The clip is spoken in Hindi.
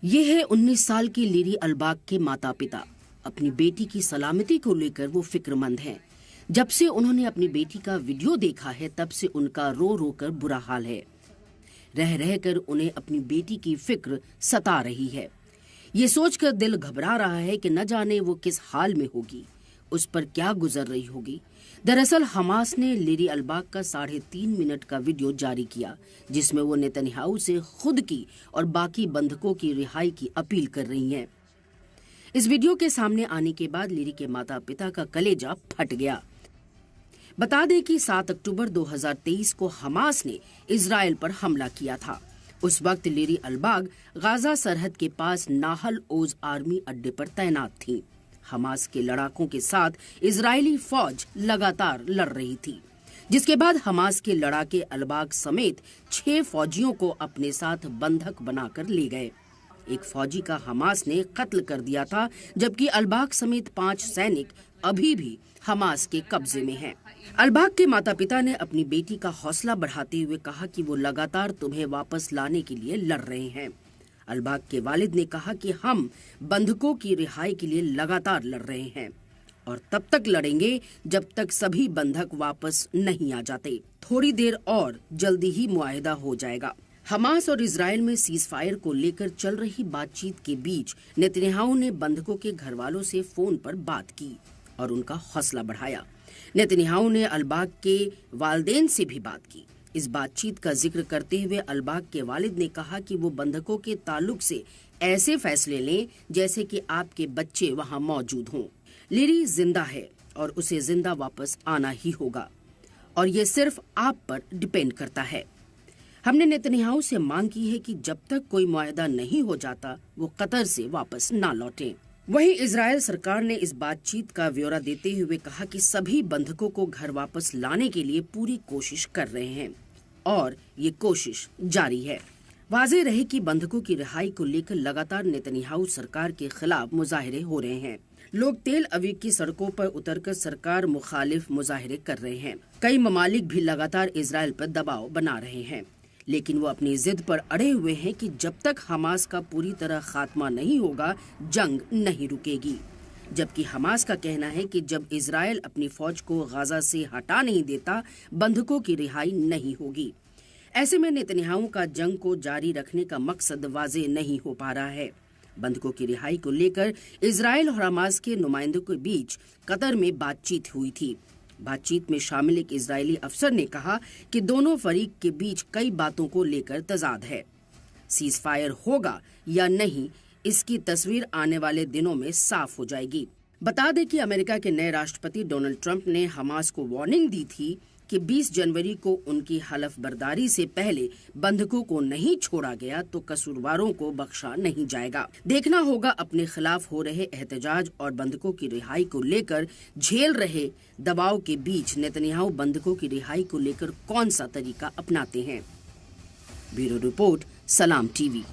ये है 19 साल की लिरी अलबाग के माता पिता। अपनी बेटी की सलामती को लेकर वो फिक्रमंद हैं। जब से उन्होंने अपनी बेटी का वीडियो देखा है तब से उनका रो रो कर बुरा हाल है। रह रह कर उन्हें अपनी बेटी की फिक्र सता रही है। ये सोचकर दिल घबरा रहा है कि न जाने वो किस हाल में होगी, उस पर क्या गुजर रही होगी। दरअसल हमास ने लिरी अलबाग का 3.5 मिनट का वीडियो जारी किया, जिसमें वो नेतन्याहू से खुद की और बाकी बंधकों की रिहाई की अपील कर रही हैं। इस वीडियो के सामने आने के बाद लिरी के माता पिता का कलेजा फट गया। बता दें कि 7 अक्टूबर 2023 को हमास ने इजराइल पर हमला किया था। उस वक्त लिरी अलबाग गाजा सरहद के पास नाहल ओज आर्मी अड्डे पर तैनात थी। हमास के लड़ाकों के साथ इजरायली फौज लगातार लड़ रही थी, जिसके बाद हमास के लड़ाके अलबाग समेत 6 फौजियों को अपने साथ बंधक बनाकर ले गए। एक फौजी का हमास ने कत्ल कर दिया था, जबकि अलबाग समेत 5 सैनिक अभी भी हमास के कब्जे में हैं। अलबाग के माता पिता ने अपनी बेटी का हौसला बढ़ाते हुए कहा कि वो लगातार तुम्हें वापस लाने के लिए लड़ रहे हैं। अलबाग के वालिद ने कहा कि हम बंधकों की रिहाई के लिए लगातार लड़ रहे हैं और तब तक लड़ेंगे जब तक सभी बंधक वापस नहीं आ जाते। थोड़ी देर और जल्दी ही मुआहिदा हो जाएगा। हमास और इजराइल में सीज फायर को लेकर चल रही बातचीत के बीच नेतन्याहू ने बंधकों के घर वालों से फोन पर बात की और उनका हौसला बढ़ाया। नेतन्याहू ने अलबाग के वालिदैन से भी बात की। इस बातचीत का जिक्र करते हुए अलबाग के वालिद ने कहा कि वो बंधकों के ताल्लुक से ऐसे फैसले लें जैसे कि आपके बच्चे वहां मौजूद हों। लिरी जिंदा है और उसे जिंदा वापस आना ही होगा और ये सिर्फ आप पर डिपेंड करता है। हमने नेतन्याहू से मांग की है कि जब तक कोई मुआहदा नहीं हो जाता वो कतर से वापस ना लौटें। वहीं इजराइल सरकार ने इस बातचीत का ब्यौरा देते हुए कहा कि सभी बंधकों को घर वापस लाने के लिए पूरी कोशिश कर रहे हैं और ये कोशिश जारी है। वाज़ेह रहे कि बंधकों की रिहाई को लेकर लगातार नेतन्याहू सरकार के खिलाफ मुजाहिरे हो रहे हैं। लोग तेल अवीव की सड़कों पर उतरकर सरकार मुखालिफ मुजाहिरे कर रहे हैं। कई ममालिक भी लगातार इजराइल पर दबाव बना रहे हैं, लेकिन वो अपनी जिद पर अड़े हुए हैं कि जब तक हमास का पूरी तरह खात्मा नहीं होगा जंग नहीं रुकेगी। जबकि हमास का कहना है कि जब इजराइल अपनी फौज को गाजा से हटा नहीं देता बंधकों की रिहाई नहीं होगी। ऐसे में नेतन्याहू का जंग को जारी रखने का मकसद वाज़ेह नहीं हो पा रहा है। बंधकों की रिहाई को लेकर इजराइल और हमास के नुमाइंदों के बीच कतर में बातचीत हुई थी। बातचीत में शामिल एक इजरायली अफसर ने कहा कि दोनों फरीक के बीच कई बातों को लेकर तजाद है। सीज फायर होगा या नहीं, इसकी तस्वीर आने वाले दिनों में साफ हो जाएगी। बता दें कि अमेरिका के नए राष्ट्रपति डोनाल्ड ट्रंप ने हमास को वार्निंग दी थी कि 20 जनवरी को उनकी हलफ बर्दारी से पहले बंधकों को नहीं छोड़ा गया तो कसूरवारों को बख्शा नहीं जाएगा। देखना होगा अपने खिलाफ हो रहे एहतजाज और बंधकों की रिहाई को लेकर झेल रहे दबाव के बीच नेतन्याहू बंधकों की रिहाई को लेकर कौन सा तरीका अपनाते हैं। ब्यूरो रिपोर्ट, सलाम टीवी।